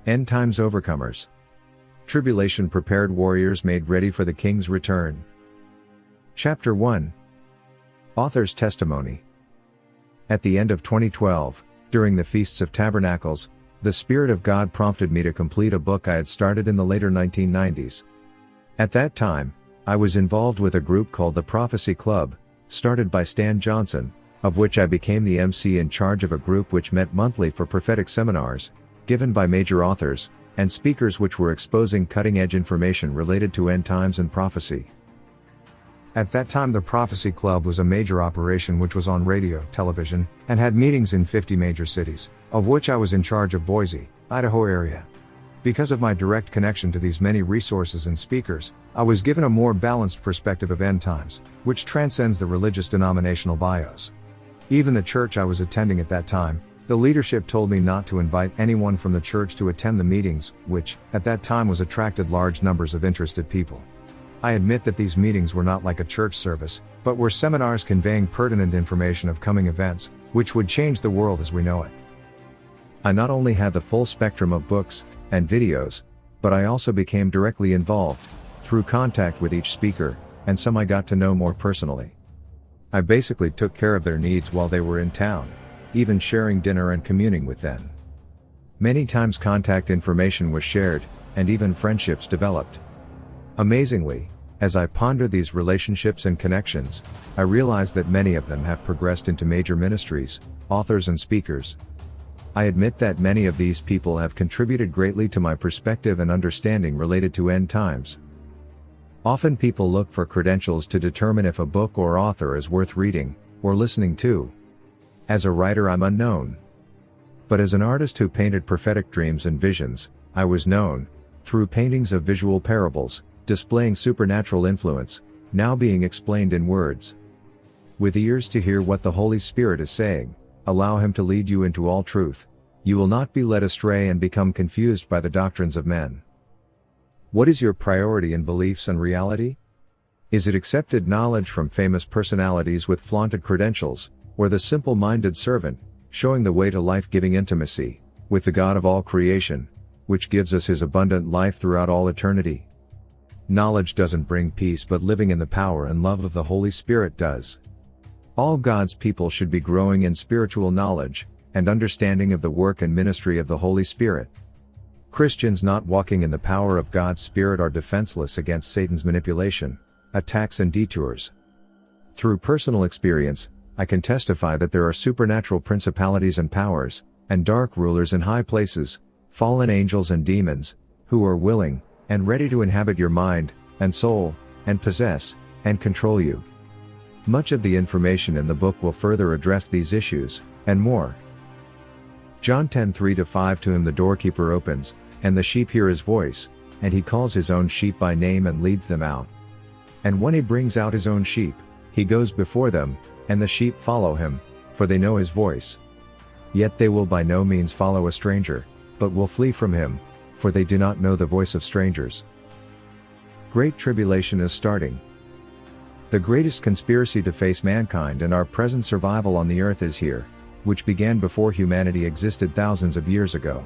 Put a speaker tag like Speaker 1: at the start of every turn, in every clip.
Speaker 1: End Times Overcomers. Tribulation Prepared Warriors Made Ready for the King's Return. Chapter 1. Author's Testimony. At the end of 2012, during the Feasts of Tabernacles, the Spirit of God prompted me to complete a book I had started in the later 1990s. At that time, I was involved with a group called the Prophecy Club, started by Stan Johnson, of which I became the MC in charge of a group which met monthly for prophetic seminars, given by major authors and speakers which were exposing cutting-edge information related to end times and prophecy. At that time the Prophecy Club was a major operation which was on radio, television, and had meetings in 50 major cities, of which I was in charge of Boise, Idaho area. Because of my direct connection to these many resources and speakers, I was given a more balanced perspective of end times, which transcends the religious denominational bios. Even the church I was attending at that time, the leadership told me not to invite anyone from the church to attend the meetings, which, at that time was attracted large numbers of interested people. I admit that these meetings were not like a church service, but were seminars conveying pertinent information of coming events, which would change the world as we know it. I not only had the full spectrum of books and videos, but I also became directly involved, through contact with each speaker, and some I got to know more personally. I basically took care of their needs while they were in town, even sharing dinner and communing with them. Many times contact information was shared, and even friendships developed. Amazingly, as I ponder these relationships and connections, I realize that many of them have progressed into major ministries, authors and speakers. I admit that many of these people have contributed greatly to my perspective and understanding related to end times. Often people look for credentials to determine if a book or author is worth reading, or listening to. As a writer I'm unknown. But as an artist who painted prophetic dreams and visions, I was known, through paintings of visual parables, displaying supernatural influence, now being explained in words. With ears to hear what the Holy Spirit is saying, allow Him to lead you into all truth. You will not be led astray and become confused by the doctrines of men. What is your priority in beliefs and reality? Is it accepted knowledge from famous personalities with flaunted credentials, or the simple-minded servant, showing the way to life-giving intimacy with the God of all creation, which gives us His abundant life throughout all eternity? Knowledge doesn't bring peace, but living in the power and love of the Holy Spirit does. All God's people should be growing in spiritual knowledge and understanding of the work and ministry of the Holy Spirit. Christians not walking in the power of God's Spirit are defenseless against Satan's manipulation, attacks and detours. Through personal experience, I can testify that there are supernatural principalities and powers, and dark rulers in high places, fallen angels and demons, who are willing and ready to inhabit your mind and soul, and possess and control you. Much of the information in the book will further address these issues, and more. John 10:3-5 To him the doorkeeper opens, and the sheep hear his voice, and he calls his own sheep by name and leads them out. And when he brings out his own sheep, he goes before them, and the sheep follow him, for they know his voice. Yet they will by no means follow a stranger, but will flee from him, for they do not know the voice of strangers. Great tribulation is starting. The greatest conspiracy to face mankind and our present survival on the earth is here, which began before humanity existed thousands of years ago.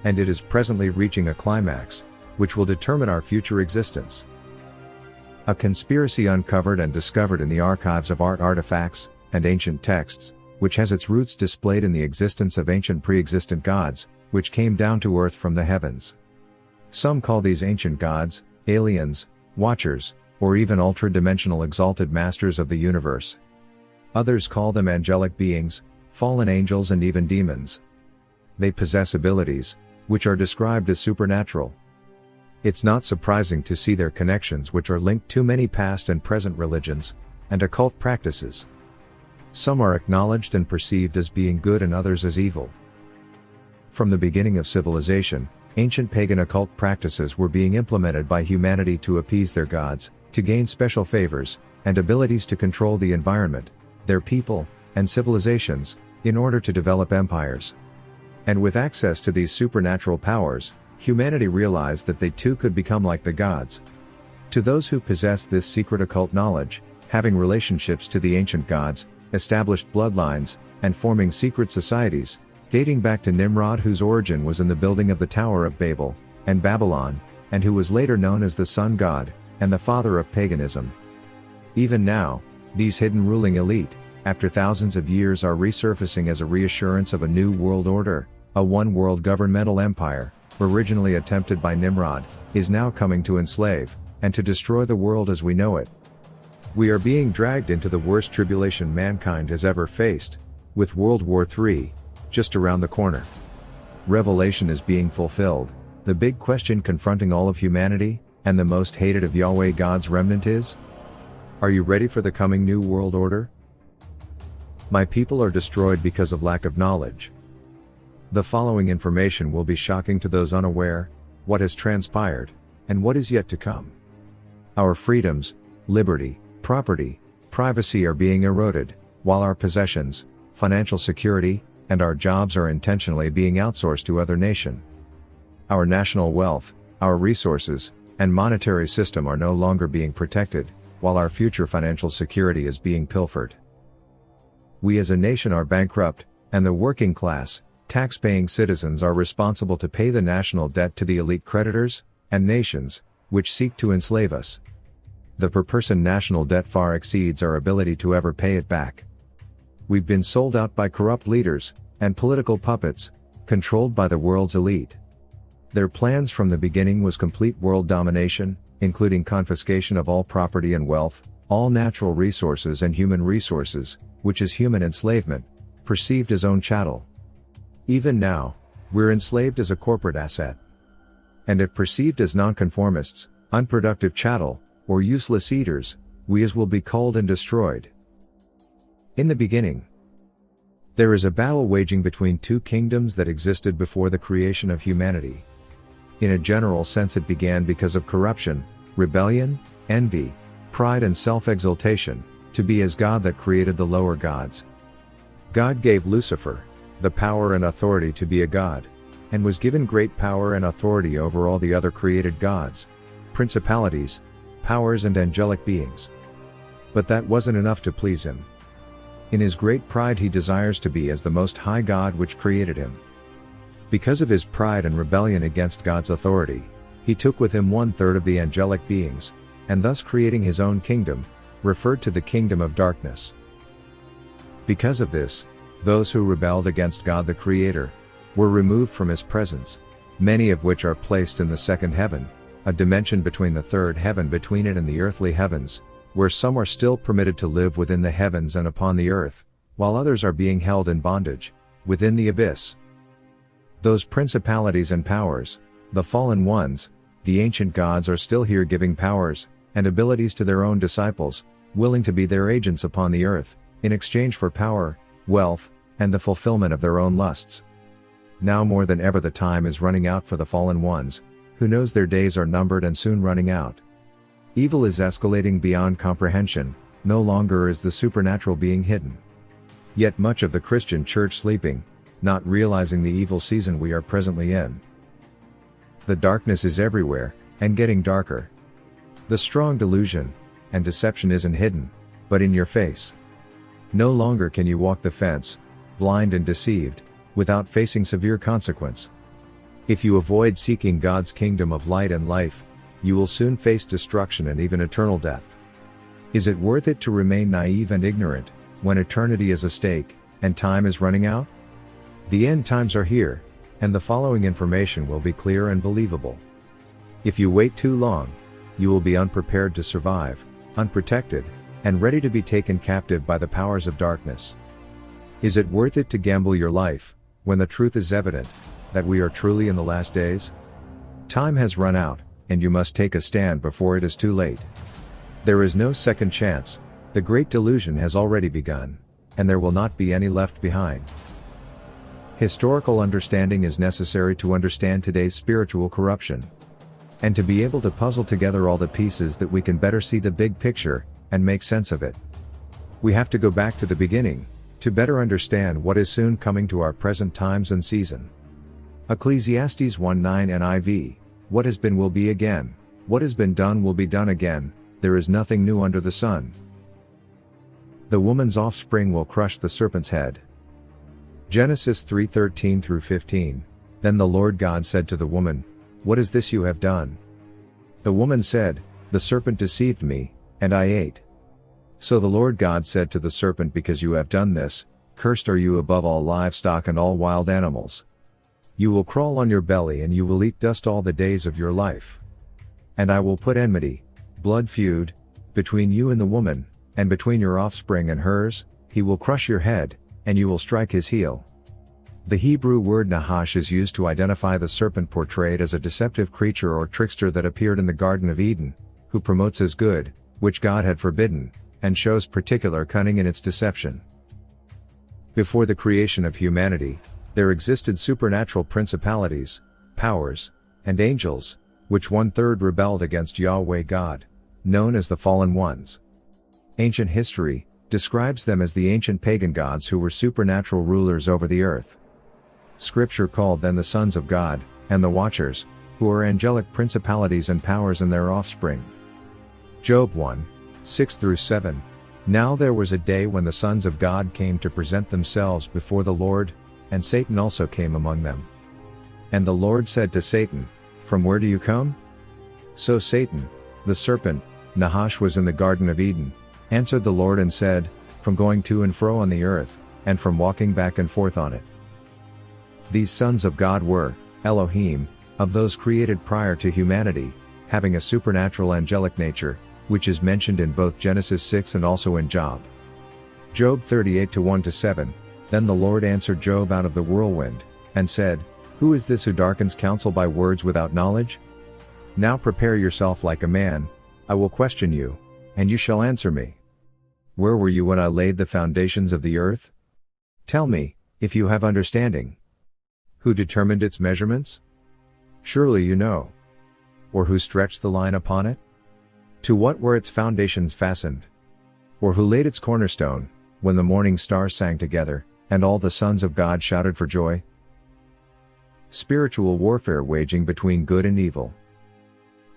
Speaker 1: And it is presently reaching a climax, which will determine our future existence. A conspiracy uncovered and discovered in the archives of art artifacts and ancient texts, which has its roots displayed in the existence of ancient pre-existent gods, which came down to earth from the heavens. Some call these ancient gods, aliens, watchers, or even ultra-dimensional exalted masters of the universe. Others call them angelic beings, fallen angels and even demons. They possess abilities, which are described as supernatural. It's not surprising to see their connections which are linked to many past and present religions, and occult practices. Some are acknowledged and perceived as being good and others as evil. From the beginning of civilization, ancient pagan occult practices were being implemented by humanity to appease their gods, to gain special favors, and abilities to control the environment, their people, and civilizations, in order to develop empires. And with access to these supernatural powers, humanity realized that they too could become like the gods. To those who possess this secret occult knowledge, having relationships to the ancient gods, established bloodlines, and forming secret societies, dating back to Nimrod, whose origin was in the building of the Tower of Babel, and Babylon, and who was later known as the sun god, and the father of paganism. Even now, these hidden ruling elite, after thousands of years, are resurfacing as a reassurance of a new world order. A one-world governmental empire, originally attempted by Nimrod, is now coming to enslave, and to destroy the world as we know it. We are being dragged into the worst tribulation mankind has ever faced, with World War III just around the corner. Revelation is being fulfilled. The big question confronting all of humanity, and the most hated of Yahweh God's remnant is: are you ready for the coming new world order? My people are destroyed because of lack of knowledge. The following information will be shocking to those unaware: what has transpired, and what is yet to come. Our freedoms, liberty, property, privacy are being eroded, while our possessions, financial security, and our jobs are intentionally being outsourced to other nation. Our national wealth, our resources, and monetary system are no longer being protected, while our future financial security is being pilfered. We as a nation are bankrupt, and the working class, tax-paying citizens are responsible to pay the national debt to the elite creditors, and nations, which seek to enslave us. The per-person national debt far exceeds our ability to ever pay it back. We've been sold out by corrupt leaders, and political puppets, controlled by the world's elite. Their plans from the beginning was complete world domination, including confiscation of all property and wealth, all natural resources and human resources, which is human enslavement, perceived as own chattel. Even now, we're enslaved as a corporate asset. And if perceived as nonconformists, unproductive chattel, or useless eaters, we as will be culled and destroyed. In the beginning, there is a battle waging between two kingdoms that existed before the creation of humanity. In a general sense, it began because of corruption, rebellion, envy, pride and self-exaltation, to be as God that created the lower gods. God gave Lucifer the power and authority to be a god, and was given great power and authority over all the other created gods, principalities, powers and angelic beings. But that wasn't enough to please him. In his great pride he desires to be as the Most High God which created him. Because of his pride and rebellion against God's authority, he took with him 1/3 of the angelic beings, and thus creating his own kingdom, referred to the kingdom of darkness. Because of this, those who rebelled against God the Creator, were removed from his presence, many of which are placed in the second heaven, a dimension between the third heaven between it and the earthly heavens, where some are still permitted to live within the heavens and upon the earth, while others are being held in bondage, within the abyss. Those principalities and powers, the fallen ones, the ancient gods are still here giving powers, and abilities to their own disciples, willing to be their agents upon the earth, in exchange for power, wealth, and the fulfillment of their own lusts. Now more than ever the time is running out for the fallen ones, who knows their days are numbered and soon running out. Evil is escalating beyond comprehension, no longer is the supernatural being hidden. Yet much of the Christian church sleeping, not realizing the evil season we are presently in. The darkness is everywhere, and getting darker. The strong delusion and deception isn't hidden, but in your face. No longer can you walk the fence, blind and deceived, without facing severe consequence. If you avoid seeking God's kingdom of light and life, you will soon face destruction and even eternal death. Is it worth it to remain naive and ignorant, when eternity is at stake, and time is running out? The end times are here, and the following information will be clear and believable. If you wait too long, you will be unprepared to survive, unprotected, and ready to be taken captive by the powers of darkness. Is it worth it to gamble your life, when the truth is evident, that we are truly in the last days? Time has run out, and you must take a stand before it is too late. There is no second chance, the great delusion has already begun, and there will not be any left behind. Historical understanding is necessary to understand today's spiritual corruption, and to be able to puzzle together all the pieces that we can better see the big picture, and make sense of it. We have to go back to the beginning, to better understand what is soon coming to our present times and season. Ecclesiastes 1:9 NIV, what has been will be again, what has been done will be done again, there is nothing new under the sun. The woman's offspring will crush the serpent's head. Genesis 3:13 through 15. Then the Lord God said to the woman, "What is this you have done?" The woman said, "The serpent deceived me, and I ate." So the Lord God said to the serpent, "Because you have done this, cursed are you above all livestock and all wild animals. You will crawl on your belly and you will eat dust all the days of your life. And I will put enmity, blood feud, between you and the woman, and between your offspring and hers. He will crush your head, and you will strike his heel." The Hebrew word Nahash is used to identify the serpent portrayed as a deceptive creature or trickster that appeared in the Garden of Eden, who promotes as good, which God had forbidden, and shows particular cunning in its deception. Before the creation of humanity, there existed supernatural principalities, powers, and angels, which 1/3 rebelled against Yahweh God, known as the fallen ones. Ancient history describes them as the ancient pagan gods who were supernatural rulers over the earth. Scripture called them the sons of God, and the watchers, who are angelic principalities and powers and their offspring. Job 1:6-7. Now there was a day when the sons of God came to present themselves before the Lord, and Satan also came among them. And the Lord said to Satan, "From where do you come?" So Satan, the serpent, Nahash, was in the Garden of Eden, answered the Lord and said, "From going to and fro on the earth, and from walking back and forth on it." These sons of God were Elohim, of those created prior to humanity, having a supernatural angelic nature, which is mentioned in both Genesis 6 and also in Job. Job 38:1-7. Then the Lord answered Job out of the whirlwind, and said, "Who is this who darkens counsel by words without knowledge? Now prepare yourself like a man, I will question you, and you shall answer me. Where were you when I laid the foundations of the earth? Tell me, if you have understanding. Who determined its measurements? Surely you know. Or who stretched the line upon it? To what were its foundations fastened? Or who laid its cornerstone, when the morning stars sang together, and all the sons of God shouted for joy?" Spiritual warfare waging between good and evil.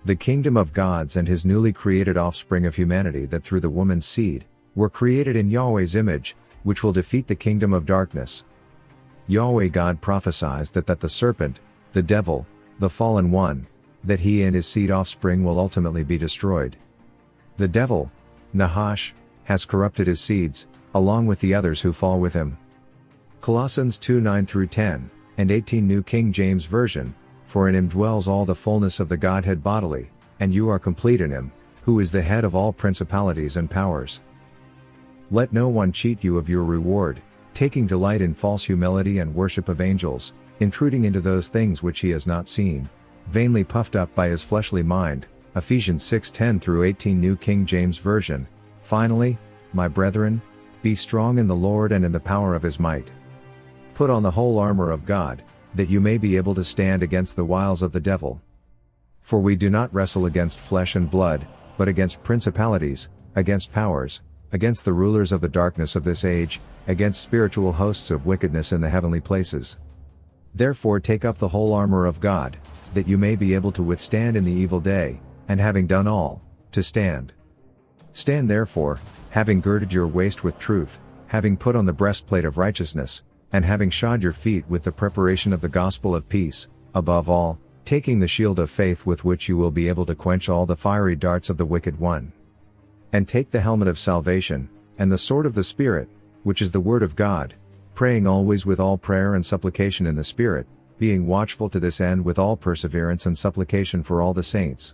Speaker 1: The kingdom of gods and his newly created offspring of humanity that through the woman's seed, were created in Yahweh's image, which will defeat the kingdom of darkness. Yahweh God prophesies that the serpent, the devil, the fallen one, that he and his seed offspring will ultimately be destroyed. The devil, Nahash, has corrupted his seeds, along with the others who fall with him. Colossians 2:9-10, and 18 New King James Version, "For in him dwells all the fullness of the Godhead bodily, and you are complete in him, who is the head of all principalities and powers. Let no one cheat you of your reward, taking delight in false humility and worship of angels, intruding into those things which he has not seen, vainly puffed up by his fleshly mind." Ephesians 6:10-18 New King James Version. "Finally, my brethren, be strong in the Lord and in the power of his might. Put on the whole armor of God, that you may be able to stand against the wiles of the devil. For we do not wrestle against flesh and blood, but against principalities, against powers, against the rulers of the darkness of this age, against spiritual hosts of wickedness in the heavenly places. Therefore take up the whole armor of God, that you may be able to withstand in the evil day, and having done all, to stand. Stand therefore, having girded your waist with truth, having put on the breastplate of righteousness, and having shod your feet with the preparation of the gospel of peace, above all, taking the shield of faith with which you will be able to quench all the fiery darts of the wicked one. And take the helmet of salvation, and the sword of the Spirit, which is the word of God, praying always with all prayer and supplication in the Spirit, being watchful to this end with all perseverance and supplication for all the saints,